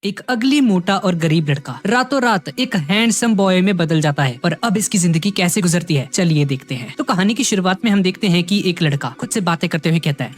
एक अगली मोटा और गरीब लड़का रातों रात एक हैंडसम बॉय में बदल जाता है और अब इसकी जिंदगी कैसे गुजरती है चलिए देखते हैं। तो कहानी की शुरुआत में हम देखते हैं कि एक लड़का खुद से बातें करते हुए कहता है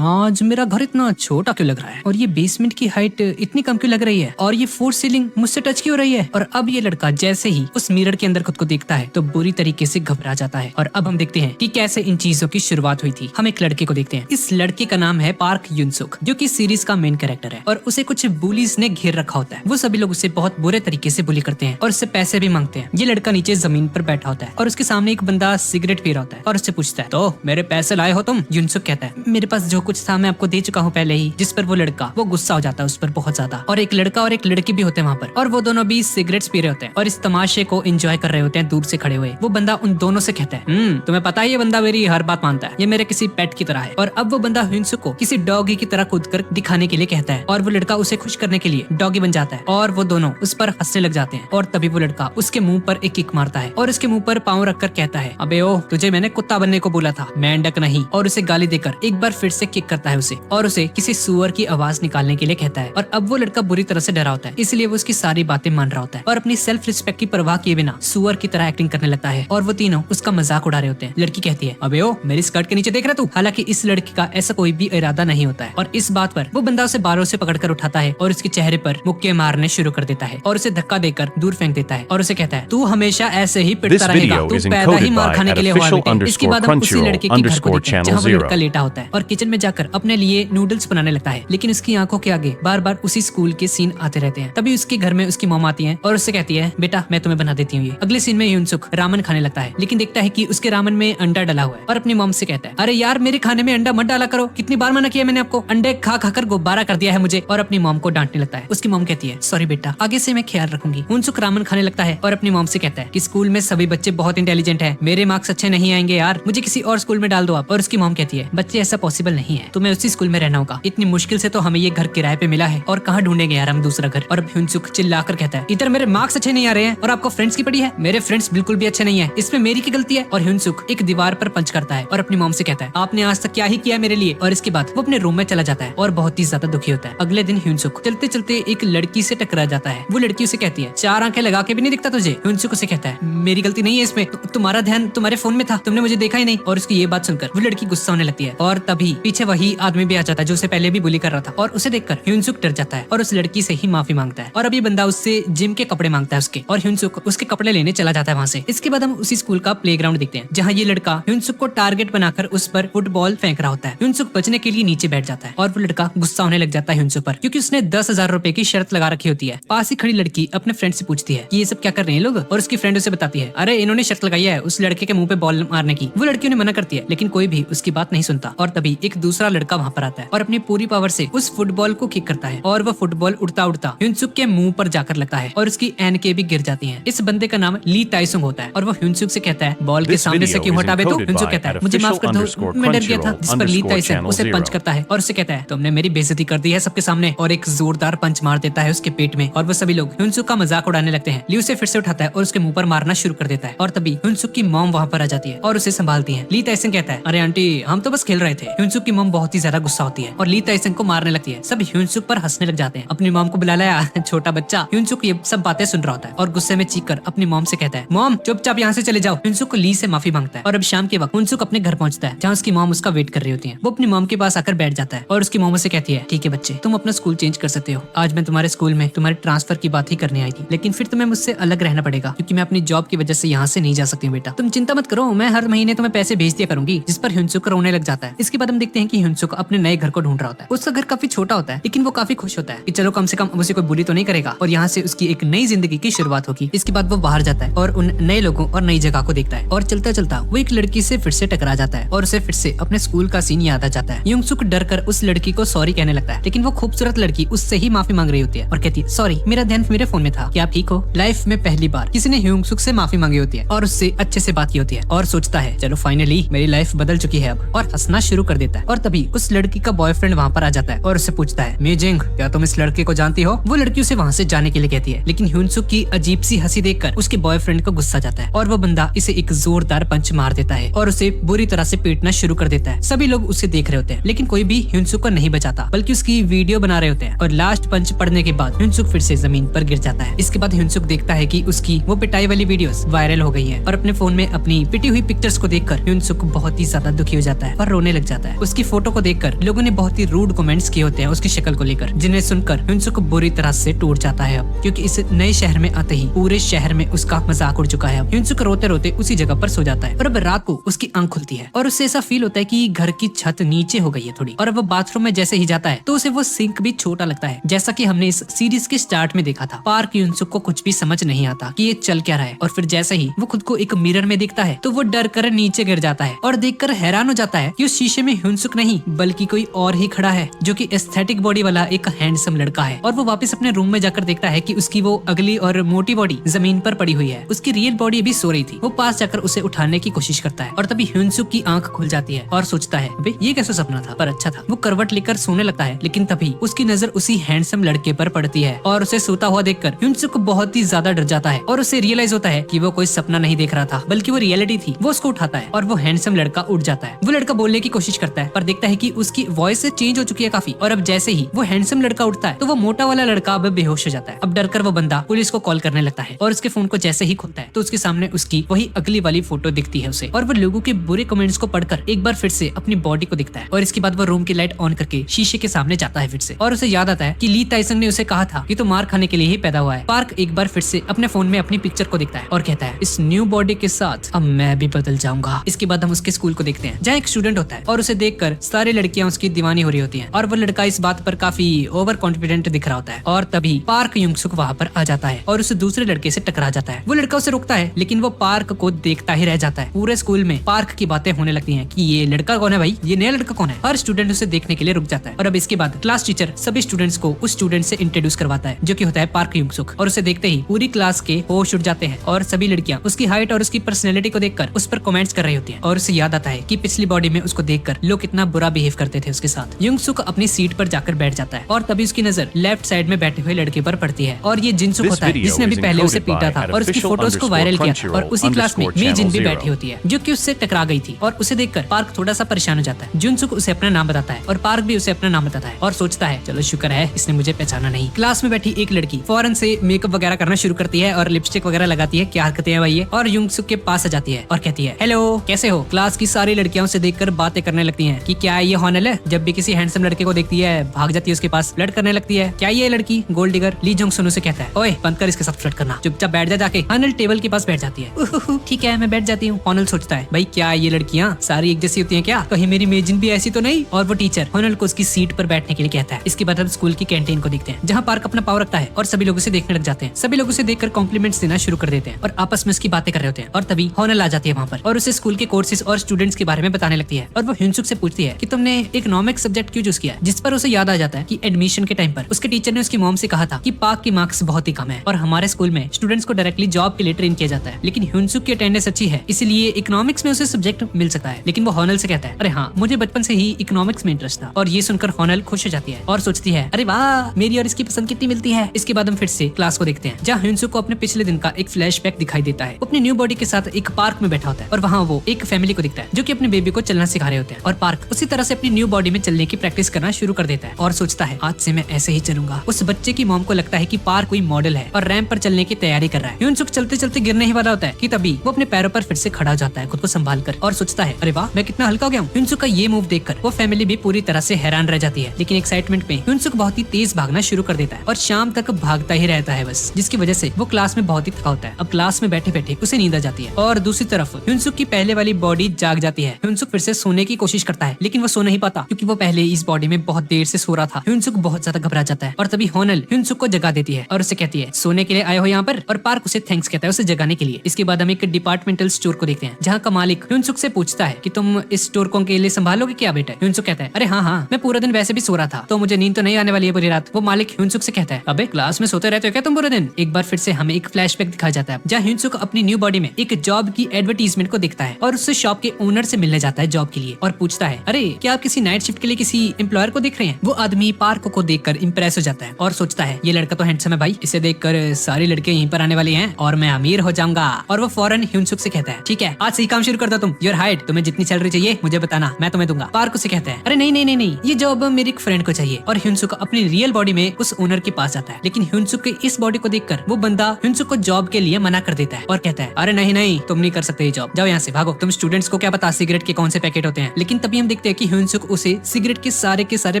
आज मेरा घर इतना छोटा क्यों लग रहा है और ये बेसमेंट की हाइट इतनी कम क्यों लग रही है और ये फोर्थ सीलिंग मुझसे टच क्यों हो रही है। और अब ये लड़का जैसे ही उस मिरर के अंदर खुद को देखता है तो बुरी तरीके से घबरा जाता है। और अब हम देखते हैं कि कैसे इन चीजों की शुरुआत हुई थी। हम एक लड़के को देखते हैं। इस लड़के का नाम है पार्क युनसुक जो कि सीरीज का मेन कैरेक्टर है और उसे कुछ बुलीज ने घेर रखा होता है। वो सभी लोग उसे बहुत बुरे तरीके से बुली करते हैं और उससे पैसे भी मांगते हैं। ये लड़का नीचे जमीन पर बैठा होता है और उसके सामने एक बंदा सिगरेट पी रहा होता है और उससे पूछता है तो मेरे पैसे लाए हो तुम। युनसुक कहता है मेरे पास जो कुछ था मैं आपको दे चुका हूँ पहले ही। जिस पर वो लड़का वो गुस्सा हो जाता है उस पर बहुत ज्यादा। और एक लड़का और एक लड़की भी होते हैं वहाँ पर और वो दोनों भी सिगरेट्स पी रहे होते हैं और इस तमाशे को एंजॉय कर रहे होते हैं दूर से खड़े हुए। वो बंदा उन दोनों से कहता है तुम्हें पता है ये बंदा मेरी हर बात मानता है, ये मेरे किसी पेट की तरह है। और अब वो बंदा युनसुक को किसी डॉगी की तरह कूद कर दिखाने के लिए कहता है और वो लड़का उसे खुश करने के लिए डॉगी बन जाता है और वो दोनों उस पर हंसने लग जाते हैं। और तभी वो लड़का उसके मुंह पर एक किक मारता है और उसके मुंह पर पाँव रखकर कहता है अबे ओ तुझे मैंने कुत्ता बनने को बोला था, मेंढक नहीं। और उसे गाली देकर एक बार फिर से किक करता है उसे और उसे किसी सुअर की आवाज निकालने के लिए कहता है। और अब वो लड़का बुरी तरह से डरा होता है इसलिए वो उसकी सारी बातें मान रहा होता है और अपनी सेल्फ रिस्पेक्ट की परवाह किए बिना सुअर की तरह एक्टिंग करने लगता है। और वो तीनों उसका मजाक उड़ा रहे होते हैं। लड़की कहती है अबे ओ मेरी स्कर्ट के नीचे देख रहा तू। हालांकि इस लड़की का ऐसा कोई भी इरादा नहीं होता है और इस बात पर वो बंदा उसे बालों से पकड़कर उठाता है और उसके चेहरे पर मुक्के मारने शुरू कर देता है और उसे धक्का देकर दूर फेंक देता है और उसे कहता है तू हमेशा ऐसे ही पिटता रहेगा, तू पैदा ही मार खाने के लिए हुआ बेटे। इसके बाद हम उसी लड़के के घर को देखते हैं जहाँ वो लड़का लेटा होता है और किचन में जाकर अपने लिए नूडल्स बनाने लगता है। लेकिन उसकी आंखों के आगे बार बार उसी स्कूल के सीन आते रहते हैं। तभी उसके घर में उसकी मॉम आती है और उससे कहती है बेटा मैं तुम्हें बना देती हूँ ये। अगले सीन में युनसुक रामन खाने लगता है लेकिन देखता है कि उसके रामन में अंडा डला हुआ है और अपनी मॉम से कहता है अरे यार मेरे खाने में अंडा मत डाला करो, कितनी बार मना किया मैंने आपको, अंडे खा खाकर गुब्बारा कर दिया है मुझे। और अपनी मॉम को डांटने लगता है। उसकी मॉम कहती है सॉरी बेटा आगे से मैं ख्याल रखूंगी। युनसुक रामन खाने लगता है और अपनी मॉम से कहता है कि स्कूल में सभी बच्चे बहुत इंटेलिजेंट हैं, मेरे मार्क्स अच्छे नहीं आएंगे यार, मुझे किसी और स्कूल में डाल दो आप। और उसकी मॉम कहती है बच्चे ऐसा पॉसिबल नहीं है, तुम्हें उसी स्कूल में रहना होगा, इतनी मुश्किल से तो हमें ये घर किराए पे मिला है और कहाँ ढूंढेंगे यार हम दूसरा घर। और अब युनसुक चिल्लाकर कहता है इधर मेरे मार्क्स अच्छे नहीं आ रहे हैं और आपको फ्रेंड्स की पड़ी है, मेरे फ्रेंड्स बिल्कुल भी अच्छे नहीं है, इसमें मेरी की गलती है। और युनसुक एक दीवार पर पंच करता है और अपनी मॉम से कहता है आपने आज तक क्या ही किया मेरे लिए। और इसके बाद वो अपने रूम में चला जाता है और बहुत ही ज्यादा दुखी होता है। अगले दिन युनसुक चलते चलते एक लड़की से टकरा जाता है। वो लड़की उसे कहती है 4 आंखें लगा के भी नहीं दिखता तुझे। युनसुक उसे कहता है मेरी गलती नहीं है इसमें, तुम्हारा ध्यान तुम्हारे फोन में था, तुमने मुझे देखा ही नहीं। और उसकी ये बात सुनकर वो लड़की गुस्सा होने लगती है और तभी पीछे वही आदमी भी आ जाता है जो उसे पहले भी बुली कर रहा था और उसे देखकर युनसुक डर जाता है और उस लड़की से ही माफी मांगता है। और अब ये बंदा उससे जिम के कपड़े मांगता है उसके और युनसुक उसके कपड़े लेने चला जाता है वहाँ से। इसके बाद हम उसी स्कूल का प्लेग्राउंड देखते हैं जहाँ ये लड़का युनसुक को टारगेट बनाकर उस पर फुटबॉल फेंक रहा होता है। युनसुक बचने के लिए नीचे बैठ जाता है और वो लड़का गुस्सा होने लग जाता है युनसुक पर क्योंकि उसने 10,000 रुपए की शर्त लगा रखी होती है। पास ही खड़ी लड़की अपने फ्रेंड से पूछती है कि ये सब क्या कर रहे हैं लोग और उसकी फ्रेंड उसे बताती है अरे इन्होंने शर्त लगाई है उस लड़के के मुंह पे बॉल मारने की। वो लड़की उन्हें मना करती है लेकिन कोई भी उसकी बात नहीं सुनता। और तभी एक दूसरा लड़का वहाँ पर आता है और अपनी पूरी पावर से उस फुटबॉल को किक करता है और वो फुटबॉल उड़ता उड़ता युनसुक के मुंह पर जाकर लगता है और उसकी एनके भी गिर जाती है। इस बंदे का नाम ली ताइसुंग होता है और वो युनसुक से कहता है बॉल के सामने से क्यों हटावे तो। युनसुक कहता है मुझे माफ कर दो मैं डर गया था। जिस पर ली ताइसुंग उसे पंच करता है और उसे कहता है तुमने मेरी बेइज्जती कर दी है सबके सामने और एक जोरदार पंच मार देता है उसके पेट में। और वो सभी लोग युनसुक का मजाक उड़ाने लगते हैं। ली उसे फिर से उठाता है और उसके मुंह पर मारना शुरू कर देता है और तभी युनसुक की मॉम वहाँ पर आ जाती है और उसे संभालती है। ली ताइसुंग कहता है अरे आंटी हम तो बस खेल रहे थे। युनसुक की मॉम बहुत ही ज्यादा गुस्सा होती है और ली ताइसुंग को मारने लगती है। सब युनसुक पर हंसने लग जाते हैं। अपनी मॉम को बुला लाया छोटा बच्चा। युनसुक ये सब बातें सुन रहा होता है और गुस्से में चीखकर अपनी मॉम से कहता है मॉम चुपचाप यहाँ से चले जाओ। युनसुक ली से माफी मांगता है और अब शाम के वक्त युनसुक अपने घर पहुंचता है जहाँ उसकी मॉम उसका वेट कर रही होती है। वो अपनी मॉम के पास आकर बैठ जाता है और उसकी मॉम से कहती है ठीक है बच्चे तुम अपना स्कूल चेंज कर सकते हो, आज मैं तुम्हारे स्कूल में तुम्हारे ट्रांसफर की बात ही करने आई थी लेकिन फिर तुम्हें मुझसे अलग रहना पड़ेगा क्योंकि मैं अपनी जॉब की वजह से यहाँ से नहीं जा सकती हूँ बेटा, तुम चिंता मत करो मैं हर महीने तुम्हें पैसे भेज दिया करूंगी। जिस पर युनसुक रोने लग जाता है। इसके बाद हम देखते हैं कि युनसुक अपने नए घर को ढूंढ रहा होता है। उसका घर काफी छोटा होता है लेकिन वो काफी खुश होता है कि चलो कम से कम उसे कोई बुली तो नहीं करेगा और यहाँ से उसकी एक नई जिंदगी की शुरुआत होगी। इसके बाद वो बाहर जाता है और उन नए लोगों और नई जगह को देखता है और चलता चलता वो एक लड़की से फिर से टकरा जाता है और उसे फिर से अपने स्कूल का सीन याद आ जाता है। युनसुक डर कर उस लड़की को सॉरी कहने लगता है लेकिन वो खूबसूरत लड़की उससे ही माफी मांग रही होती है और कहती है सॉरी मेरा ध्यान मेरे फोन में था, क्या आप ठीक हो। लाइफ में पहली बार किसी ने युनसुक से माफी मांगी होती है और उससे अच्छे से बात की होती है और सोचता है चलो फाइनली मेरी लाइफ बदल चुकी है अब और हंसना शुरू कर देता है। और तभी उस लड़की का बॉयफ्रेंड वहाँ पर आ जाता है और उससे पूछता है मीजिंग क्या तुम इस लड़के को जानती हो। वो लड़की उसे वहाँ से जाने के लिए कहती है लेकिन युनसुक की अजीब सी हंसी देखकर उसके बॉयफ्रेंड को गुस्सा जाता है और वो बंदा इसे एक जोरदार पंच मार देता है और उसे बुरी तरह से पीटना शुरू कर देता है। सभी लोग उसे देख रहे होते हैं लेकिन कोई भी युनसुक को नहीं बचाता बल्कि उसकी वीडियो बना रहे होते हैं। और लास्ट पंच पड़ने के बाद ह्युनसुक फिर से जमीन पर गिर जाता है। इसके बाद ह्युनसुक देखता है कि उसकी वो पिटाई वाली वीडियोस वायरल हो गई हैं और अपने फोन में अपनी पिटी हुई पिक्चर्स को देखकर ह्युनसुक बहुत ही ज्यादा दुखी हो जाता है और रोने लग जाता है। उसकी फोटो को देखकर लोगों ने बहुत ही रूड कमेंट्स किए होते हैं उसकी शक्ल को लेकर, जिन्हें सुनकर ह्युनसुक बुरी तरह से टूट जाता है अब, क्योंकि इस नए शहर में आते ही पूरे शहर में उसका मजाक उड़ चुका है। ह्युनसुक रोते रोते उसी जगह पर सो जाता है और अब रात को उसकी आंख खुलती है और उससे ऐसा फील होता है कि घर की छत नीचे हो गई है थोड़ी, और अब वो बाथरूम में जैसे ही जाता है तो उसे वो सिंक भी छोटा लगता है, जैसा कि हमने इस सीरीज के स्टार्ट में देखा था। पार्क ह्युनसुक को कुछ भी समझ नहीं आता कि ये चल क्या रहा है, और फिर जैसे ही वो खुद को एक मिरर में देखता है तो वो डर कर नीचे गिर जाता है और देखकर हैरान हो जाता है कि उस शीशे में ह्युनसुक नहीं बल्कि कोई और ही खड़ा है, जो कि एस्थेटिक बॉडी वाला एक हैंडसम लड़का है। और वो वापस अपने रूम में जाकर देखता है कि उसकी वो अगली और मोटी बॉडी जमीन पर पड़ी हुई है, उसकी रियल बॉडी अभी सो रही थी। वो पास जाकर उसे उठाने की कोशिश करता है और तभी ह्युनसुक की आंख खुल जाती है और सोचता है अबे ये कैसा सपना था, पर अच्छा था। वो करवट लेकर सोने लगता है, लेकिन तभी उसकी नजर उसी हैंडसम लड़के पर पड़ती है और उसे सोता हुआ देखकर ह्युनसुक बहुत ही ज्यादा डर जाता है और उसे रियलाइज होता है कि वो कोई सपना नहीं देख रहा था बल्कि वो रियलिटी थी। वो उसको उठाता है और वो हैंडसम लड़का उठ जाता है। वो लड़का बोलने की कोशिश करता है पर देखता है कि उसकी वॉइस चेंज हो चुकी है काफी, और अब जैसे ही वो हैंडसम लड़का उठता है तो वो मोटा वाला लड़का अब बेहोश हो जाता है। अब डरकर वो बंदा पुलिस को कॉल करने लगता है और उसके फोन को जैसे ही खोलता है तो उसके सामने उसकी वही अगली वाली फोटो दिखती है उसे, और वो लोगों के बुरे कमेंट्स को पढ़कर एक बार फिर से अपनी बॉडी को दिखता है। और इसके बाद वो रूम की लाइट ऑन करके शीशे के सामने जाता है फिर से, और उसे याद आता है कि ली ताइसन ने उसे कहा था कि तो मार खाने के लिए ही पैदा हुआ है। पार्क एक बार फिर से अपने फोन में अपनी पिक्चर को देखता है और कहता है इस न्यू बॉडी के साथ अब मैं भी बदल जाऊंगा। इसके बाद हम उसके स्कूल को देखते हैं जहाँ एक स्टूडेंट होता है और उसे देखकर सारी लड़कियां उसकी दीवानी हो रही होती हैं, और वो लड़का इस बात पर काफी ओवर कॉन्फिडेंट दिख रहा होता है। और तभी पार्क ह्युनसुक वहाँ पर आ जाता है और उसे दूसरे लड़के से टकरा जाता है। वो लड़का उसे रोकता है लेकिन वो पार्क को देखता ही रह जाता है। पूरे स्कूल में पार्क की बातें होने लगती हैं कि ये लड़का कौन है भाई, ये नया लड़का कौन है। हर स्टूडेंट उसे देखने के लिए रुक जाता है और अब इसके बाद क्लास टीचर सभी स्टूडेंट्स को उस स्टूडेंट से इंट्रोड्यूस करवाता है जो कि होता है पार्क ह्युनसुक, और उसे देखते ही पूरी क्लास के होश उड़ जाते हैं और सभी लड़कियां उसकी हाइट और उसकी पर्सनैलिटी को देखकर उस पर कमेंट्स कर रही होती हैं। और उसे याद आता है कि पिछली बॉडी में उसको देखकर लोग कितना बुरा बिहेव करते थे उसके साथ। ह्युनसुक अपनी सीट पर जाकर बैठ जाता है और तभी उसकी नजर लेफ्ट साइड में बैठे हुए लड़के पर पड़ती है, और ये जिनसुक होता है जिसने अभी पहले उसे पीटा था और उसकी फोटोज को वायरल किया था। और उसी क्लास में मे जिन भी बैठी होती है जो कि उससे टकरा गई थी, और उसे देखकर पार्क थोड़ा सा परेशान हो जाता है। जुनसुक उसे अपना नाम बताता है और पार्क भी उसे अपना नाम बताता है और सोचता है चलो शुक्र है इसने मुझे पहचाना नहीं। क्लास में बैठी एक लड़की फौरन से मेकअप वगैरह करना शुरू करती है और लिपस्टिक वगैरह लगाती है, क्या हरकतें हैं भाई ये, और ह्युनसुक के पास आ जाती है और कहती है हेलो कैसे हो। क्लास की सारी लड़कियां उसे देखकर बातें करने लगती हैं कि क्या ये हॉनल है, जब भी किसी हैंडसम लड़के को देखती है भाग जाती है उसके पास, फ्लर्ट करने लगती है। क्या ये लड़की गोल्ड डिगर। ली जोंग सुन उसे कहता है ओए बंद कर इसके साथ फ्लर्ट करना, चुपचाप बैठ जा जाके। हॉनल टेबल के पास बैठ जाती है। ठीक है मैं बैठ जाती हूँ। हॉनल सोचता है भाई क्या ये लड़कियां सारी एक जैसी होती हैं क्या, कहीं मेरी मेजिन भी ऐसी तो नहीं। और वो टीचर हॉनल को उसकी सीट पर बैठने के लिए कहता है। इसके बाद हम स्कूल की कैंटीन को देखते हैं जहाँ पार्क अपना पाव रखता है और सभी लोगों से देखने लग जाते हैं। सभी लोग उसे देखकर कॉम्प्लीमेंट्स देना शुरू कर देते हैं और आपस में उसकी बातें कर रहे होते हैं। और तभी हॉनल आ जाती है वहाँ पर और उसे स्कूल के कोर्सेज और स्टूडेंट्स के बारे में बताने लगती है। और वो ह्युनसुक से पूछती है कि तुमने इकोनॉमिक्स सब्जेक्ट क्यों चूज किया, जिस पर उसे याद आ जाता है कि एडमिशन के टाइम पर उसके टीचर ने उसकी मॉम से कहा था कि पार्क की मार्क्स बहुत ही कम है और हमारे स्कूल में स्टूडेंट्स को डायरेक्टली जॉब के लिए ट्रेन किया जाता है, लेकिन ह्युनसुक की अटेंडेंस अच्छी है इसलिए इकोनॉमिक्स में उसे सब्जेक्ट मिल सकता है। लेकिन वो हॉनल से कहता है अरे हाँ मुझे बचपन से ही इकोनॉमिक्स में इंटरेस्ट था। और ये सुनकर हॉनल खुश हो जाती है और सोचती है अरे वाह मेरी और इसकी पसंद कितनी मिलती है। इसके बाद हम फिर से क्लास को देखते हैं जहाँ ह्युनसुक को अपने पिछले दिन का एक फ्लैशबैक दिखाई देता है। अपनी न्यू बॉडी के साथ एक पार्क में बैठा होता है और वहाँ वो एक फैमिली को दिखता है जो कि अपने बेबी को चलना सिखा रहे होते हैं। और पार्क उसी तरह से अपनी न्यू बॉडी में चलने की प्रैक्टिस करना शुरू कर देता है और सोचता है आज से मैं ऐसे ही चलूंगा। उस बच्चे की मॉम को लगता है कि पार्क कोई मॉडल है और रैंप पर चलने की तैयारी कर रहा है। ह्युनसुक चलते चलते गिरने ही वाला होता है कि तभी वो अपने पैरों पर फिर से खड़ा हो जाता है खुद को संभाल कर और सोचता है अरे वाह मैं कितना हल्का हो गया हूँ। ह्युनसुक का ये मूव देखकर वो फैमिली भी पूरी तरह से हैरान रह जाती है, लेकिन एक्साइटमेंट में ह्युनसुक बहुत ही तेज भागना शुरू कर देता है और शाम तक भागता ही रहता है बस, जिसकी वजह से वो क्लास में बहुत ही थका होता है। अब क्लास में बैठे बैठे उसे नींद आ जाती है और दूसरी तरफ ह्युनसुक की पहले वाली बॉडी जाग जाती है। ह्युनसुक फिर से सोने की कोशिश करता है लेकिन वो सो नहीं पाता क्योंकि वो पहले इस बॉडी में बहुत देर से सो रहा था। ह्युनसुक बहुत ज्यादा घबरा जाता है और तभी हॉनल ह्युनसुक को जगा देती है और उसे कहती है सोने के लिए आए हो यहाँ पर, और पार्क उसे थैंक्स कहता है उसे जगाने के लिए। इसके बाद हम एक डिपार्टमेंटल स्टोर को देखते हैं जहाँ का मालिक ह्युनसुक से पूछता है कि तुम इस स्टोर को अकेले संभालोगे क्या बेटा। ह्युनसुक कहता है अरे हाँ मैं पूरा दिन वैसे भी सो रहा था तो मुझे नींद तो नहीं आने वाली है पूरी रात। वो मालिक ह्युनसुक से कहता है अबे क्लास में सोते रहते हो क्या तुम पूरे दिन। एक बार फिर से हमें एक फ्लैशबैक दिखाया जाता है जहाँ ह्युनसुक अपनी न्यू बॉडी में एक जॉब की एडवर्टीजमेंट को देखता है और उससे शॉप के ओनर से मिलने जाता है जॉब के लिए और पूछता है अरे क्या आप किसी नाइट शिफ्ट के लिए किसी एम्प्लॉयर को देख रहे हैं। वो आदमी पार्क को देखकर इंप्रेस हो जाता है और सोचता है ये लड़का तो हैंडसम है भाई, इसे देखकर सारी लड़के यहीं पर आने वाली हैं और मैं अमीर हो जाऊंगा। और वो फौरन ह्युनसुक से कहता है ठीक है आज से ही काम शुरू कर दो तुम, योर हाइट तुम्हें जितनी सैलरी चाहिए मुझे बताना मैं तुम्हें दूंगा। पार्क उसे कहता है अरे नहीं नहीं नहीं नहीं ये जॉब मेरी एक फ्रेंड को चाहिए। और ह्युनसुक अपनी रियल बॉडी में उस ओनर के पास जाता है, लेकिन ह्यूनसुक के इस बॉडी को देखकर वो बंदा ह्यूनसुक को जॉब के लिए मना कर देता है और कहता है अरे नहीं नहीं तुम नहीं कर सकते ये जॉब, जाओ यहाँ से भागो, तुम स्टूडेंट्स को क्या पता सिगरेट के कौन से पैकेट होते हैं। लेकिन तभी हम देखते हैं कि ह्यूनसुक उसे सिगरेट के सारे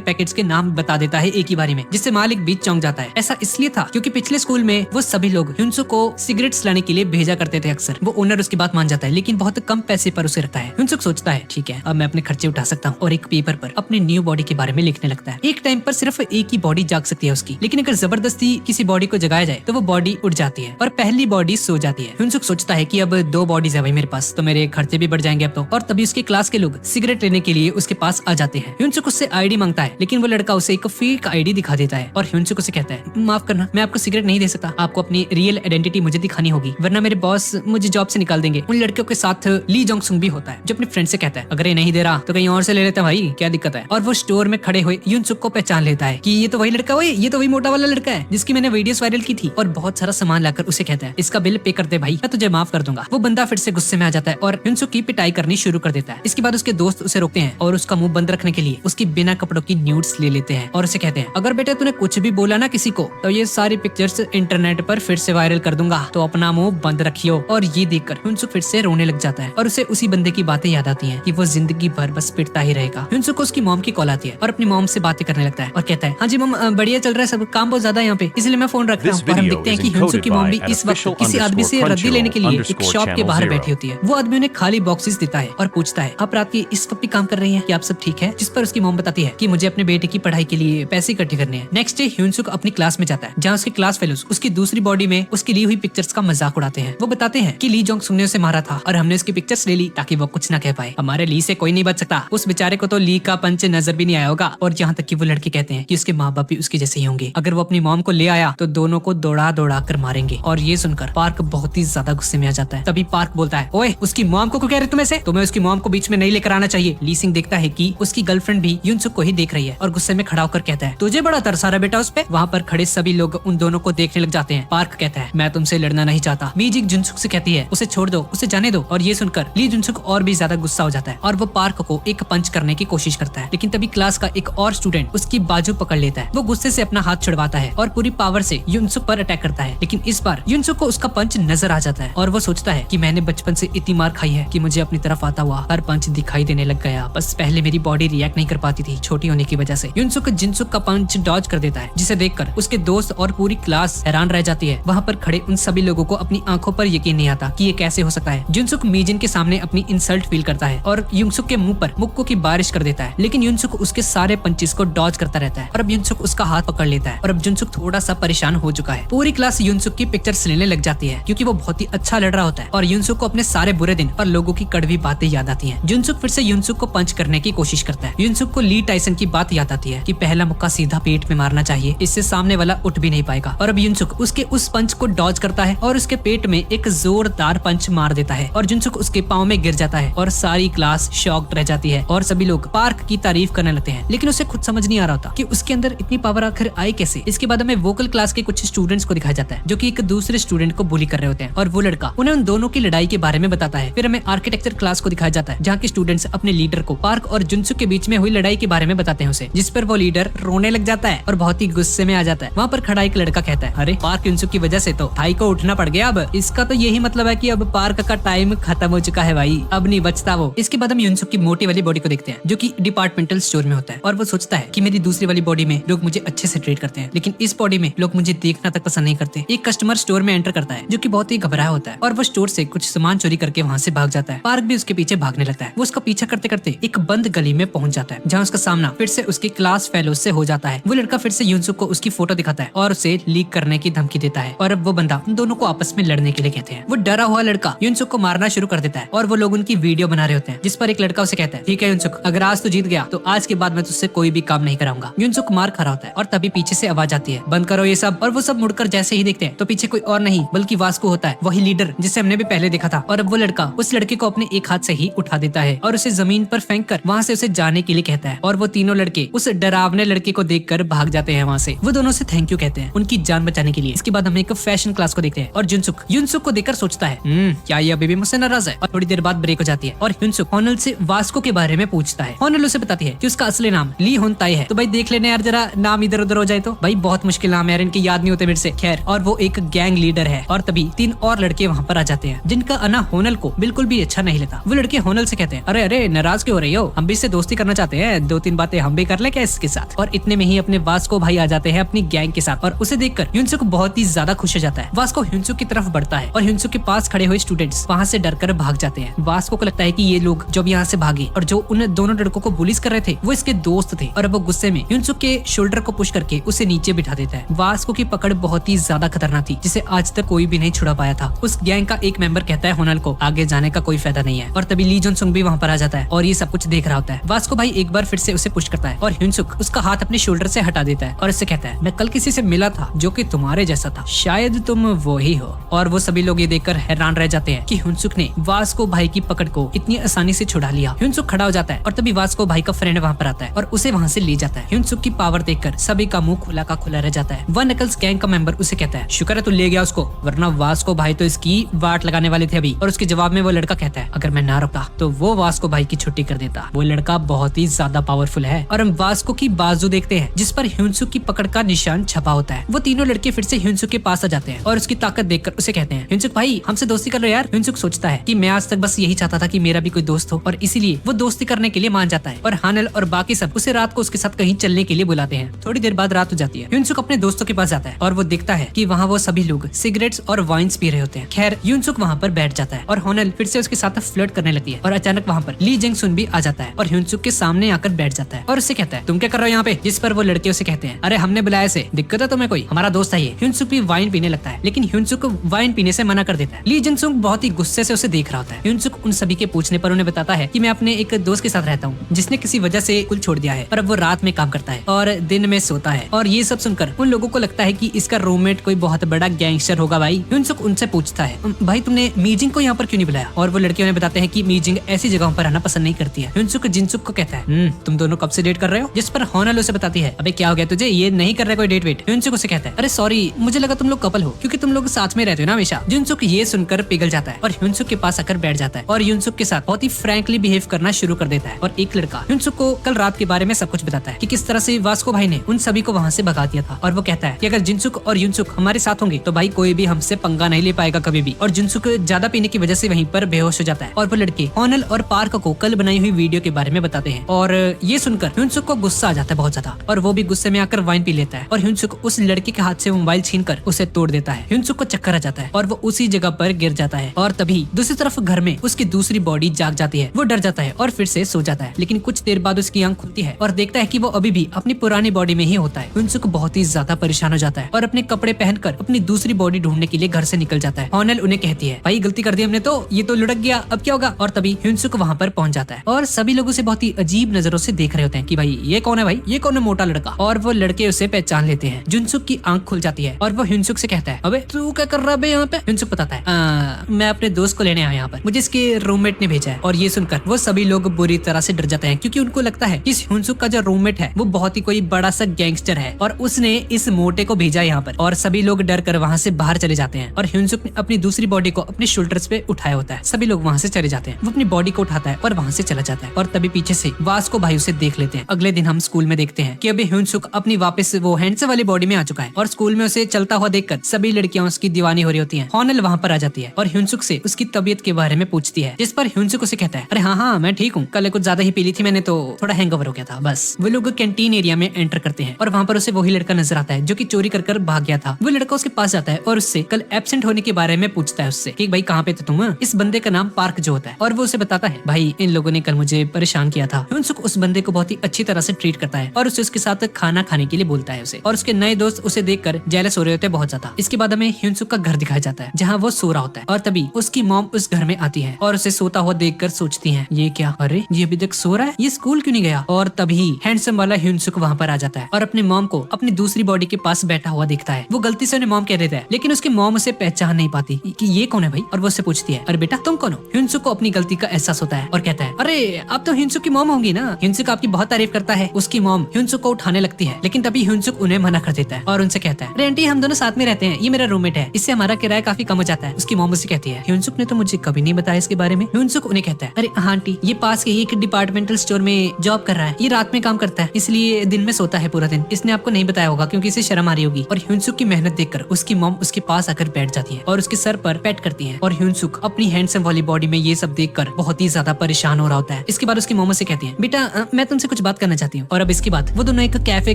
पैकेट्स के नाम बता देता है एक ही बारी में, जिससे मालिक बीच चौंक जाता है। ऐसा इसलिए था क्योंकि पिछले स्कूल में वो सभी लोग ह्यूनसुक को सिगरेट्स लाने के लिए भेजा करते थे अक्सर। वो ओनर उसकी बात मान जाता है, लेकिन बहुत कम पैसे पर उसे रखता है। ह्यूनसुक सोचता है ठीक है अब मैं अपने खर्चे उठा सकता हूँ और एक पेपर पर अपने न्यू बॉडी के बारे में लिखने लगता है। एक टाइम पर सिर्फ एक ही बॉडी जाग सकती है उसकी, लेकिन अगर जबरदस्ती किसी बॉडी को जगाया जाए तो वो बॉडी उठ जाती है और पहली बॉडी सो जाती है। ह्यूनसुक सोचता है कि अब 2 बॉडीज है भाई मेरे पास, तो मेरे खर्चे भी बढ़ जाएंगे अब तो। और तभी उसके क्लास के लोग सिगरेट लेने के लिए उसके पास आ जाते हैं। ह्यूनसुक उससे आईडी मांगता है, लेकिन वो लड़का उसे एक फेक आईडी दिखा देता है और ह्यूनसुक उसे कहता है माफ करना मैं आपको सिगरेट नहीं दे सकता, आपको अपनी रियल आइडेंटिटी मुझे दिखानी होगी वरना मेरे बॉस मुझे जॉब से निकाल देंगे। उन लड़कियों के साथ ली जोंग सुंग भी होता है जो अपने फ्रेंड से कहता है अगर ये नहीं दे रहा तो कहीं और से ले लेता भाई, क्या दिक्कत है। और वो स्टोर में खड़े हुए ह्यूनसुक को पहचान लेता है कि ये तो वही लड़का, ये तो वही मोटा वाला लड़का है जिसकी मैंने वीडियोस वायरल की थी, और बहुत सारा सामान लाकर उसे कहता है इसका बिल पे कर दे भाई, मैं तुझे माफ कर दूंगा। वो बंदा फिर से गुस्से में आ जाता है और ह्यूनसुक की पिटाई करनी शुरू कर देता है। इसके बाद उसके दोस्त उसे रोकते हैं और उसका मुंह बंद रखने के लिए उसकी बिना कपड़ों की न्यूड्स ले लेते हैं और उसे कहते हैं अगर बेटा तूने कुछ भी बोला ना किसी को तो ये सारी पिक्चर्स इंटरनेट पर फिर से वायरल कर दूंगा, तो अपना मुंह बंद रखियो। और ये देखकर ह्यूनसुक फिर से रोने लग जाता है और उसे उसी बंदे की बातें याद आती हैं कि वो जिंदगी भर बस पिटता ही रहेगा। ह्यूनसुक को उसकी मॉम की कॉल आती है और अपनी मॉम से बातें करने लगता है और कहता है हाँ जी मॉम बढ़िया चल रहा है सब, काम बहुत ज्यादा है यहाँ पे इसलिए मैं फोन रख रहा हूँ। और हम देखते हैं कि ह्यूनसुक की मॉम भी इस वक्त किसी आदमी से रद्दी लेने के लिए एक शॉप के बाहर बैठी होती है। वो आदमी उन्हें खाली बॉक्सेस देता है और पूछता है आप रात की इस वक्त भी काम कर रही हैं, क्या आप सब ठीक है। जिस पर उसकी मॉम बताती है कि मुझे अपने बेटे की पढ़ाई के लिए पैसे इकट्ठे करने हैं। नेक्स्ट डे ह्यूनसुक अपनी क्लास में जाता है जहाँ उसके क्लास फेलोज उसकी दूसरी बॉडी में उसकी ली हुई पिक्चर्स का मजाक उड़ाते हैं। वो बताते हैं कि ली जोंग सुंग ने उसे मारा था और हमने उसकी पिक्चर्स ले ली ताकि वो कुछ न कह पाए। हमारे ली से कोई नहीं बच सकता, उस बेचारे को तो ली का पंच नजर भी नहीं आया होगा। और यहाँ तक कि वो लड़के कहते हैं कि उसके माँ बाप भी उसके जैसे ही होंगे, अगर वो अपनी मॉम को ले आया तो दोनों को दौड़ा दौड़ा कर मारेंगे। और ये सुनकर पार्क बहुत ही ज्यादा गुस्से में आ जाता है। तभी पार्क बोलता है ओए उसकी मॉम को क्यों कह रहे तुम ऐसे, तुम्हें उसकी मॉम को बीच में नहीं लेकर आना चाहिए। ली सिंह देखता है कि उसकी गर्लफ्रेंड भी ह्यूनसुक को ही देख रही है और गुस्से में खड़ा होकर कहता है तुझे बड़ा तरस आ रहा बेटा उस पे। वहाँ पर खड़े सभी लोग उन दोनों को देखने लग जाते हैं। पार्क कहता है मैं तुमसे लड़ना नहीं चाहता। मीजिक जुनसुक से कहती है उसे छोड़ दो, उसे जाने दो। और ये सुनकर ली जुनसुक और भी ज्यादा गुस्सा हो जाता है और वो पार्क को एक पंच करने की कोशिश करता है, लेकिन तभी क्लास का एक और स्टूडेंट उसकी बाजू पकड़ लेता है। वो गुस्से से अपना हाथ छुड़वाता है और पूरी पावर से ह्यूनसुक पर अटैक करता है, लेकिन इस बार ह्यूनसुक को उसका पंच नजर आ जाता है और वो सोचता है कि मैंने बचपन से इतनी मार खाई है कि मुझे अपनी तरफ आता हुआ हर पंच दिखाई देने लग गया, बस पहले मेरी बॉडी रिएक्ट नहीं कर पाती थी छोटी होने की वजह से। ह्यूनसुक जिनसुक का पंच डॉज कर देता है, जिसे देखकर उसके दोस्त और पूरी क्लास हैरान रह जाती है। वहाँ पर खड़े उन सभी लोगों को अपनी आंखों पर यकीन नहीं आता कि ये कैसे हो सकता है। जुनसुक मीजिन के सामने अपनी इंसल्ट फील करता है और ह्यूनसुक के मुंह पर मुक्कों की बारिश कर देता है, लेकिन ह्यूनसुक उसके सारे पंचेस को डॉज करता रहता है और अब ह्यूनसुक उसका हाथ पकड़ लेता है। और अब जुनसुक थोड़ा सा परेशान हो चुका है। पूरी क्लास ह्यूनसुक की पिक्चर्स लेने लग जाती है क्योंकि वो बहुत ही अच्छा लड़ रहा होता है और ह्यूनसुक को अपने सारे बुरे दिन और लोगों की कड़वी बातें याद आती हैं। जुनसुक फिर से ह्यूनसुक को पंच करने की कोशिश करता है। ह्यूनसुक को ली टाइसन की बात याद आती है कि पहला मुक्का सीधा पेट में मारना चाहिए, इससे सामने वाला उठ भी नहीं पाएगा। और अब ह्यूनसुक उसके उस पंच को डॉज करता है और उसके पेट में एक जोरदार पंच मार देता है और जुनसुक उसके पाँव में गिर जाता है और सारी क्लास शॉक्ड रह जाती है और सभी लोग पार्क की तारीफ करने लगते हैं, लेकिन उसे खुद समझ नहीं आ रहा होता कि उसके अंदर इतनी पावर आखिर आई कैसे। इसके बाद हमें वोकल क्लास के कुछ स्टूडेंट्स को दिखाया जाता है जो कि एक दूसरे स्टूडेंट को बुली कर रहे होते हैं और वो लड़का उन्हें उन दोनों की लड़ाई के बारे में बताता है। फिर हमें आर्किटेक्चर क्लास को दिखाया जाता है जहाँ के स्टूडेंट्स अपने लीडर को पार्क और जुनसुक के बीच में हुई लड़ाई के बारे में बताते हैं उसे, जिस पर वो लीडर रोने लग जाता है और बहुत ही गुस्से में आ जाता है। वहाँ पर खड़ा एक लड़का कहता है अरे पार्क जुनसुक की वजह से तो भाई को उठना पड़ गया, अब इसका तो यही मतलब है कि अब पार्क का टाइम खत्म हो चुका है भाई, अब नहीं बचता वो। इसके बाद हम ह्यूनसुक की मोटी वाली बॉडी को देखते हैं जो कि डिपार्टमेंटल स्टोर में होता है और वो सोचता है कि मेरी दूसरी वाली बॉडी में लोग मुझे अच्छे से ट्रीट करते हैं, लेकिन इस बॉडी में लोग मुझे देखना तक पसंद नहीं करते। एक कस्टमर स्टोर में एंटर करता है जो कि बहुत ही घबराया होता है और वो स्टोर से कुछ सामान चोरी करके वहाँ से भाग जाता है। पार्क भी उसके पीछे भागने लगता है। वो उसका पीछा करते करते एक बंद गली में पहुंच जाता है जहाँ उसका सामना फिर से उसके क्लास फेलो से हो जाता है। वो लड़का फिर से ह्यूनसुक को उसकी फोटो दिखाता है और उसे लीक करने की धमकी देता है और अब वो बंदा उन दोनों को आपस में लड़ने के लिए कहते हैं। वो डरा हुआ लड़का ह्यूनसुक को मारना शुरू कर देता है और वो लोग उनकी वीडियो बना रहे होते हैं, जिस पर एक लड़का उसे कहता है ठीक है ह्यूनसुक, अगर आज तू जीत गया तो आज के बाद मैं तुझसे कोई भी काम नहीं कराऊंगा। ह्यूनसुक मार खा रहा होता है और तभी पीछे से आवाज आती है बंद करो ये सब। और वो सब मुड़कर जैसे ही देखते हैं तो पीछे कोई और नहीं बल्कि वास्को होता है, वही लीडर जिसे हमने भी पहले देखा था। और अब वो लड़का उस लड़के को अपने एक हाथ से ही उठा देता है और उसे जमीन पर फेंक कर वहाँ से उसे जाने के लिए कहता है और वो तीनों लड़के उस डरावने लड़के को देखकर भाग जाते हैं वहाँ से। वो दोनों से थैंक यू कहते हैं उनकी जान बचाने के लिए। इसके बाद हम एक फैशन क्लास को देखते हैं और जुनसुक ह्यूनसुक को देखकर सोचता है क्या ये अभी भी मुझसे नाराज है। और थोड़ी देर बाद ब्रेक हो जाती है और ह्यूनसुक हॉनल से वास्को के बारे में पूछता है। हॉनल उसे बताती है कि उसका असली नाम ली होन ताई है। तो भाई देख लेने यार जरा नाम इधर उधर हो जाए तो। भाई बहुत मुश्किल नाम है यार, इनके याद नहीं होते मेरे से। खैर, और वो एक गैंग लीडर है और तभी 3 और लड़के वहाँ पर आ जाते हैं जिनका अना होनल को बिल्कुल भी अच्छा नहीं लगता। वो लड़के होनल से कहते हैं, अरे अरे नाराज क्यों हो रही हो, हम भी इससे दोस्ती करना चाहते हैं, 2-3 बातें हम भी कर ले क्या इसके साथ। और इतने में ही अपने वास्को भाई आ जाते हैं अपनी गैंग के साथ और उसे देखकर ह्यूनसुक बहुत ही ज्यादा खुश हो जाता है। वास्को ह्यूनसुक की तरफ बढ़ता है और ह्यूनसुक के पास खड़े हुए स्टूडेंट्स वहाँ से डरकर भाग जाते हैं। वास्को को लगता है कि ये लोग जो भी यहाँ से भागे और जो उन दोनों लड़कों को पुलिस कर रहे थे वो इसके दोस्त थे और अब वो गुस्से में ह्यूनसुक के शोल्डर को पुश करके उसे नीचे बिठा देता है। वास्को की पकड़ बहुत ही ज्यादा खतरनाक थी जिसे आज तक कोई भी नहीं छुड़ा पाया था। उस गैंग का एक मेंबर कहता है होनल को आगे जाने का कोई फायदा नहीं है और तभी ली जोन सुंग भी वहाँ पर आ जाता है और ये सब कुछ देख रहा होता है। वास्को भाई एक बार फिर से उसे पुश करता है और ह्यूनसुक उसका हाथ अपने शोल्डर से हटा देता है और उससे कहता है, मैं कल किसी से मिला था जो कि तुम्हारे जैसा था, शायद तुम वो ही हो। और वो सभी लोग ये देखकर हैरान रह जाते हैं कि ह्यूनसुक ने वास्को भाई की पकड़ को इतनी आसानी से छुड़ा लिया। ह्यूनसुक खड़ा हो जाता है और तभी वास्को भाई का फ्रेंड वहाँ पर आता है और उसे वहाँ से ले जाता है। ह्यूनसुक की पावर देखकर सभी का मुंह खुला का खुला रह जाता है। वन नकल्स गैंग का मेंबर उसे कहता है, शुक्र है तू ले गया उसको, वरना वास्को भाई तो इसकी वाट लगाने वाले थे अभी। और उसके जवाब में वो लड़का कहता है, अगर मैं ना रुकता तो वो वास्को भाई की छुट्टी कर देता। वो लड़का बहुत ही ज्यादा पावरफुल है। और हम वास्को की बाजू देखते हैं जिस पर ह्यूनसुक की पकड़ का निशान छपा होता है। वो तीनों लड़के फिर से ह्यूनसुक के पास आ जाते हैं और उसकी ताकत देखकर उसे कहते हैं, ह्यूनसुक भाई हमसे दोस्ती कर रहे यार। ह्यूनसुक सोचता है कि मैं आज तक बस यही चाहता था कि मेरा भी कोई दोस्त हो और इसीलिए वो दोस्ती करने के लिए मान जाता है। और हानल और बाकी सब उसे रात को उसके साथ कहीं चलने के लिए बुलाते हैं। थोड़ी देर बाद रात हो जाती है। ह्यूनसुक अपने दोस्तों के पास जाता है और वो देखता है कि वहाँ वो सभी लोग सिगरेट्स और वाइन्स पी रहे होते हैं। खैर ह्यूनसुक वहाँ पर बैठ जाता है और होनल फिर से उसके साथ फ्लर्ट करने लगती है और अचानक वहाँ पर ली जेंग सुन भी आ जाता है और ह्यूनसुक के सामने आकर बैठ जाता है और उससे कहता है, तुम क्या कर रहे हो यहाँ पे। जिस पर वो लड़के उसे कहते हैं, अरे हमने बुलाया से, दिक्कत है तुम्हें कोई, हमारा दोस्त है ये। ह्यूनसुक भी वाइन पीने लगता है लेकिन ह्यूनसुक वाइन पीने से मना कर देता है। ली जेंग सुन बहुत ही गुस्से से उसे देख रहा होता है। ह्यूनसुक उन सभी के पूछने पर उन्हें बताता है कि मैं अपने एक दोस्त के साथ रहता हूँ जिसने किसी वजह से कुल छोड़ दिया है और अब वो रात में काम करता है और दिन में सोता है। और ये सब सुनकर उन लोगों को लगता है कि इसका रूममेट कोई बहुत बड़ा गैंगस्टर होगा। भाई ह्यूनसुक उनसे पूछता है, भाई तुमने मीजिंग को यहाँ पर क्यों नहीं बुलाया। और वो लड़के उन्हें बताते हैं कि मीजिंग ऐसी जगहों पर आना पसंद नहीं करती है। ह्यूनसुक जिनसुक को कहता है, तुम दोनों कब से डेट कर रहे हो। जिस पर होनल उसे बताती है, अबे क्या हो गया तुझे, ये नहीं कर रहा कोई डेट वेट। ह्यूनसुक उसे कहता है, अरे सॉरी मुझे लगा तुम लोग कपल हो क्योंकि तुम लोग साथ में रहते हो ना हमेशा। जिनसुक ये सुनकर पिघल जाता है और ह्यूनसुक के पास आकर बैठ जाता है और ह्यूनसुक के साथ बहुत ही फ्रैंकली बिहेव करना शुरू कर देता है। और एक लड़का ह्यूनसुक को कल रात के बारे में सब कुछ बताता है कि किस तरह से वास्को भाई ने उन सभी को वहाँ से भगा दिया था। और वो कहता है कि अगर जिनसुक और ह्यूनसुक हमारे साथ होंगे तो भाई कोई भी हमसे पंगा नहीं ले पाएगा कभी भी। और जिनसुक ज्यादा पीने की वजह से वहीं पर बेहोश हो जाता है। और वो लड़के होनल और पार्क को कल बनाई हुई वीडियो के बारे में बताते हैं और ये सुनकर ह्यूनसुक को गुस्सा आ जाता है बहुत ज्यादा और वो भी गुस्से में आकर वाइन पी लेता है। और ह्यूनसुक उस लड़के के हाथ से मोबाइल छीनकर उसे तोड़ देता है। ह्यूनसुक को चक्कर आ जाता है और वो उसी जगह पर गिर जाता है। और तभी दूसरी तरफ घर में उसकी दूसरी बॉडी जाग जाती है। वो डर जाता है और फिर से सो जाता है लेकिन कुछ देर बाद उसकी आंख खुलती है और देखता है कि वो अभी भी अपनी पुरानी बॉडी में ही होता है। ह्यूनसुक बहुत ही ज्यादा परेशान हो जाता है और अपने कपड़े पहनकर अपनी दूसरी बॉडी ढूंढने के लिए घर से निकल जाता है। होनल उन्हें कहती है, भाई गलती कर दी हमने तो, ये तो लुढ़क गया, अब क्या होगा। और तभी ह्यूनसुक वहाँ पर पहुंच जाता है और सभी लोग उसे बहुत ही अजीब नजरों से देख रहे होते हैं कि भाई ये कौन है, भाई ये कौन है मोटा लड़का। और वो लड़के उसे पहचान लेते हैं। जुनसुक की आंख खुल जाती है और वो ह्यूनसुक से कहता है, अबे तू क्या कर रहा है यहाँ पे। ह्यूनसुक बताता है, मैं अपने दोस्त को लेने आया यहाँ पर, मुझे इसके रूममेट ने भेजा है। और ये सुनकर वो सभी लोग बुरी तरह से डर जाते हैं क्योंकि उनको लगता है कि इस ह्यूनसुक का जो रूममेट है वो बहुत ही कोई बड़ा सा गैंगस्टर है और उसने इस मोटे को भेजा यहाँ पर। और सभी लोग डर कर वहाँ से बाहर चले जाते हैं और ह्यूनसुक ने अपनी दूसरी बॉडी को अपने शोल्डर्स पे उठाया होता है। सभी लोग वहाँ से चले जाते हैं। वो अपनी बॉडी को उठाता है और वहाँ से चला जाता है और तभी पीछे से वास्को भाई उसे देख लेते हैं। अगले दिन हम स्कूल में देखते हैं कि अभी ह्यूनसुक अपनी वापस वो हैंडसम वाली बॉडी में आ चुका है और स्कूल में उसे चलता हुआ देखकर सभी लड़कियां उसकी दीवानी हो रही होती हैं। होनल वहाँ पर आ जाती है और ह्यूनसुक से उसकी तबीयत के बारे में पूछती है जिस पर ह्यूनसुक उसे कहता है, अरे हाँ मैं ठीक हूँ, कल कुछ ज्यादा ही पी ली थी मैंने तो थोड़ा हैंगओवर हो गया था बस। वो लोग कैंटीन एरिया में एंटर करते हैं और वहाँ पर उसे वही लड़का नजर आता है जो कि चोरी कर भाग गया था। वो लड़का उसके पास जाता है और उससे कल एब्सेंट होने के बारे में पूछता है उससे कि भाई कहाँ पे थे तुम। इस बंदे का नाम पार्क जो होता है और वो उसे बताता है, भाई इन लोगों ने कल मुझे परेशान किया था। ह्यूनसुक उस बंदे को बहुत ही अच्छी तरह से ट्रीट करता है और उसे उसके साथ खाना खाने के लिए बोलता है उसे। और उसके नए दोस्त उसे देखकर जेलस हो रहे होते हैं बहुत ज्यादा। इसके बाद हमें ह्यूनसुक का घर दिखाया जाता है जहाँ वो सो रहा होता है और तभी उसकी मॉम उस घर में आती है और उसे सोता हुआ देखकर सोचती है, ये क्या, अरे ये अभी तक सो रहा है, ये स्कूल क्यों नहीं गया। और तभी हैंडसम वाला ह्यूनसुक वहाँ पर आ जाता है और अपनी मॉम को अपनी दूसरी बॉडी के पास बैठा हुआ दिखता है। वो गलती से उन्हें मॉम कह देता है लेकिन उसकी मॉम उसे पहचान नहीं पाती कि ये कौन है भाई। और वो उससे पूछती है, अरे बेटा तुम कौन हो। ह्यूनसुक को अपनी गलती का एहसास होता है और कहता है, अरे आप तो ह्यूनसुक की मॉम होंगी ना। ह्यूनसुक आपकी बहुत तारीफ करता है। उसकी मॉम ह्यूनसुक को उठाने लगती है लेकिन तभी ह्यूनसुक उन्हें मना कर देता है और उनसे कहता है, अरे आंटी हम दोनों साथ में रहते हैं, ये मेरा रूममेट है, इससे हमारा किराया काफी कम हो जाता है। उसकी मॉम उसे कहती है, ह्यूनसुक ने तो मुझे कभी नहीं बताया इसके बारे में। ह्यूनसुक उन्हें कहता है, अरे हाँ आंटी, ये पास के ही एक डिपार्टमेंटल स्टोर में जॉब कर रहा है, ये रात में काम करता है इसलिए दिन में में सोता है पूरा दिन। इसने आपको नहीं बताया होगा क्योंकि इसे शर्म आ रही होगी। और ह्यूनसुक की मेहनत देखकर उसकी मॉम उसके पास आकर बैठ जाती है और उसके सर पर पैट करती है। और ह्यूनसुक अपनी हैंडसम वाली बॉडी में ये सब देखकर बहुत ही ज्यादा परेशान हो रहा होता है। इसके बाद उसकी मॉम से कहती है, बेटा मैं तुमसे कुछ बात करना चाहती हूँ। और अब इसके बाद वो दोनों एक कैफे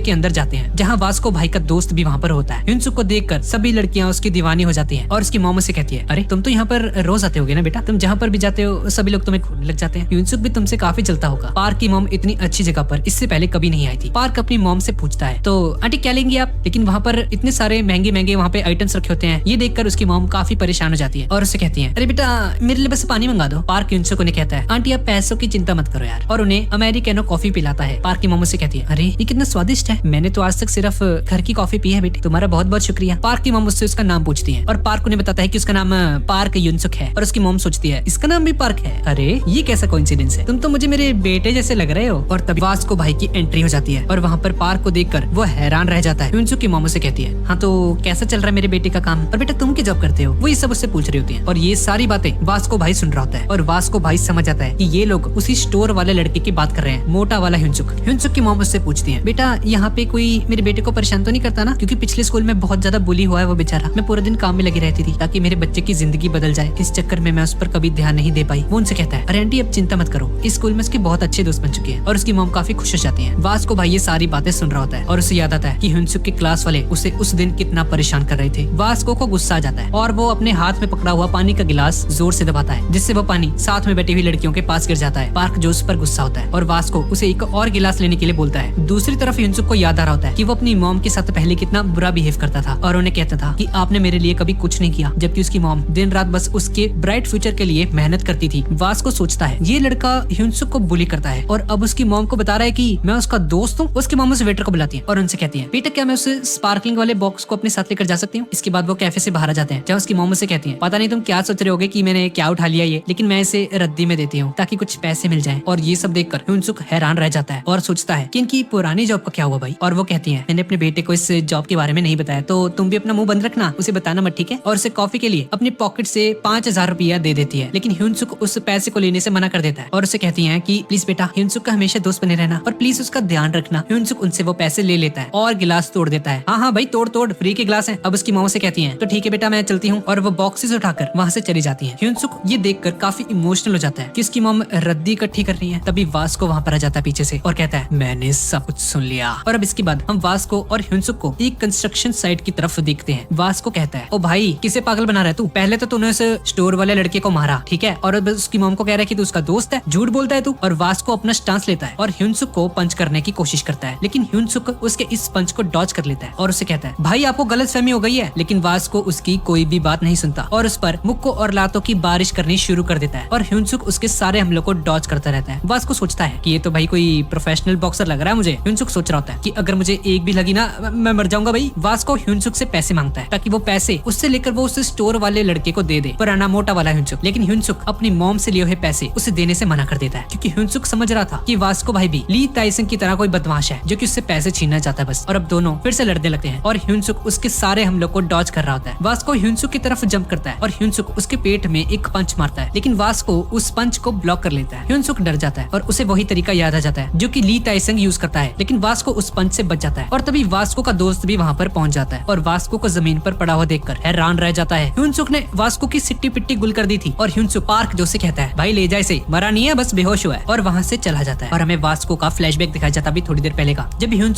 के अंदर जाते हैं जहाँ वास्को भाई का दोस्त भी वहाँ पर होता है। ह्यूनसुक को देखकर सभी लड़कियां उसकी दीवानी हो जाती हैं और उसकी मॉम से कहती है, अरे तुम तो यहाँ पर रोज आते होगे ना बेटा, तुम जहाँ पर भी जाते हो सभी लोग तुम्हें घूरने लग जाते हैं। ह्यूनसुक भी तुमसे काफी चलता होगा। पार्क की मॉम इतनी अच्छी जगह पर इससे पहले कभी नहीं आई थी। पार्क अपनी मॉम से पूछता है, तो आंटी क्या लेंगी आप? लेकिन वहाँ पर इतने सारे महंगे महंगे वहाँ पे आइटम्स रखे होते हैं। ये देखकर उसकी मॉम काफी परेशान हो जाती है और उससे कहती है, अरे बेटा मेरे लिए बस पानी मंगा दो। पार्क ह्यूनसुक उन्हें कहता है, आंटी आप पैसों की चिंता मत करो यार, और उन्हें अमेरिकानो कॉफी पिलाता है। पार्क की मॉम से कहती है, अरे ये कितना स्वादिष्ट है, मैंने तो आज तक सिर्फ घर की कॉफी पी है बेटी, तुम्हारा बहुत बहुत शुक्रिया। पार्क की मॉम उससे उसका नाम पूछती है और पार्क उन्हें बताता है कि उसका नाम पार्क ह्यूनसुक है। और उसकी मॉम सोचती है, इसका नाम भी पार्क है, अरे ये कैसा कोइंसिडेंस है, तुम तो मुझे मेरे बेटे जैसे लग रहे हो। और तभी वास्को भाई की एंट्री हो जाती है और वहाँ पर पार्क को देखकर वो हैरान रह जाता है। ह्यूनसुक की मॉम से कहती है, हाँ तो कैसा चल रहा है मेरे बेटे का काम, और बेटा तुम क्या जॉब करते हो? वो ये सब उससे पूछ रही होती है और ये सारी बातें वास्को भाई सुन रहा होता है। और वास्को भाई समझ जाता है कि ये लोग उसी स्टोर वाले लड़के की बात कर रहे हैं, मोटा वाला ह्यूनसुक। ह्यूनसुक की मॉम उससे पूछती है, बेटा यहाँ पे कोई मेरे बेटे को परेशान तो नहीं करता ना, क्योंकि पिछले स्कूल में बहुत ज्यादा बुली हुआ है वो बेचारा, मैं पूरा दिन काम में लगी रहती थी ताकि मेरे बच्चे की जिंदगी बदल जाए, इस चक्कर में मैं उस पर कभी ध्यान नहीं दे पाई। वो उनसे कहता है, अरे आंटी अब चिंता मत करो, इस स्कूल में उसके बहुत अच्छे दोस्त बन चुके हैं। और उसकी मॉम काफी खुश हो जाती है। वास्को भाई ये सारी बातें सुन रहा होता है और उसे याद आता है कि ह्यूनसुक के क्लास वाले उसे उस दिन कितना परेशान कर रहे थे। वास्को को गुस्सा आ जाता है और वो अपने हाथ में पकड़ा हुआ पानी का गिलास जोर से दबाता है, जिससे वो पानी साथ में बैठी हुई लड़कियों के पास गिर जाता है। पार्क जो उस पर गुस्सा होता है और वास्को उसे एक और गिलास लेने के लिए बोलता है। दूसरी तरफ ह्यूनसुक को याद आ रहा होता है कि वो अपनी मॉम के साथ पहले कितना बुरा बिहेव करता था और उन्हें कहता था कि आपने मेरे लिए कभी कुछ नहीं किया, जबकि उसकी मॉम दिन रात बस उसके ब्राइट फ्यूचर के लिए मेहनत करती थी। वास्को सोचता है ये लड़का ह्यूनसुक को बुली करता है और अब उसकी मॉम को बता रहा है कि मैं उसका दोस्त हूँ। उसकी मॉम उस वेटर को बुलाती है और उनसे कहती है, बेटा क्या मैं उस स्पार्कलिंग वाले बॉक्स को अपने साथ लेकर जा सकती हूँ? इसके बाद वो कैफे से बाहर आ जाते हैं जहाँ उसकी मॉम से कहती है, पता नहीं तुम क्या सोच रहे होगे कि मैंने क्या उठा लिया ये, लेकिन मैं इसे रद्दी में देती हूँ ताकि कुछ पैसे मिल जाए। और ये सब देखकर ह्यूनसुक हैरान रह जाता है और सोचता है कि इनकी पुरानी जॉब का क्या हुआ भाई। और वो कहती है, मैंने अपने बेटे को इस जॉब के बारे में नहीं बताया, तो तुम भी अपना मुंह बंद रखना, उसे बताना मत, ठीक है? और उसे कॉफी के लिए अपनी पॉकेट से 5,000 रुपया दे देती है, लेकिन ह्यूनसुक उस पैसे को लेने से मना कर देता है और उसे कहती है कि प्लीज बेटा ह्यूनसुक का हमेशा दोस्त बने रहना और प्लीज उसका ध्यान रखना। ह्यूनसुक उनसे वो पैसे ले लेता है और गिलास तोड़ देता है। हाँ हाँ भाई तोड़ तोड़, फ्री के गिलास है। अब उसकी मॉम से कहती है, तो ठीक है बेटा मैं चलती हूँ, और वो बॉक्सेस उठाकर वहाँ से चली जाती है। ह्यूनसुक ये देखकर काफी इमोशनल हो जाता है कि उसकी मॉम रद्दी इकट्ठी कर रही है। तभी वास्को वहाँ पर आ जाता है पीछे से और कहता है, मैंने सब कुछ सुन लिया। और अब इसके बाद हम वास्को और ह्यूनसुक को एक कंस्ट्रक्शन साइट की तरफ देखते हैं। वास्को कहता है, ओ भाई किसे पागल बना रहा है तू, पहले तो तूने उस स्टोर वाले लड़के को मारा, ठीक है, और अब उसकी मॉम को कह रहा है कि तू उसका दोस्त है, झूठ बोलता है तू। और वास्को अपना स्टांस लेता है और ह्यूनसुक को पंच करने की कोशिश करता है, लेकिन ह्यूनसुक उसके इस पंच को डॉज कर लेता है और उसे कहता है, भाई आपको गलतफहमी हो गई है। लेकिन वास्को उसकी कोई भी बात नहीं सुनता और उस पर मुक्कों और लातों की बारिश करनी शुरू कर देता है और ह्यूनसुक उसके सारे हमलों को डॉज करता रहता है। वास्को सोचता है कि ये तो भाई कोई प्रोफेशनल बॉक्सर लग रहा है मुझे। ह्यूनसुक सोच रहा होता है कि अगर मुझे एक भी लगी ना मैं मर जाऊंगा भाई। वास्को ह्यूनसुक से पैसे मांगता है ताकि वो पैसे उससे लेकर वो उस स्टोर वाले लड़के को दे दे, पुराना मोटा वाला ह्यूनसुक। लेकिन ह्यूनसुक अपनी मॉम से लिए हुए पैसे उसे देने से मना कर देता है क्योंकि ह्यूनसुक समझ रहा था कि वास्को भाई भी ली ताइसन की तरह कोई बदमाश है जो कि उससे पैसे छीनना चाहता है बस। और अब दोनों फिर से लड़ने लगते हैं और ह्यूनसुक उसके सारे हमलों को डॉज कर रहा होता है। वास्को ह्यूनसुक की तरफ जंप करता है और ह्यूनसुक उसके पेट में एक पंच मारता है, लेकिन वास्को उस पंच को ब्लॉक कर लेता है। ह्यूनसुक डर जाता है और उसे वही तरीका याद आ जाता है जो कि ली ताइसन यूज करता है, लेकिन वास्को उस पंच से बच जाता है। और तभी वास्को का दोस्त भी वहाँ पर पहुंच जाता है और वास्को को जमीन पर पड़ा हुआ देखकर हैरान रह जाता है। ह्यूनसुक ने वास्को की सिट्टी पिट्टी गुल कर दी थी और ह्यूनसुक पार्क जो से कहता है, भाई ले जाए इसे, मरा नहीं है बस बेहोश हुआ है, और वहाँ से चला जाता है। और हमें वास्को का फ्लैशबैक दिखाया जाता है अभी थोड़ी देर पहले का, जब ह्यूनसुक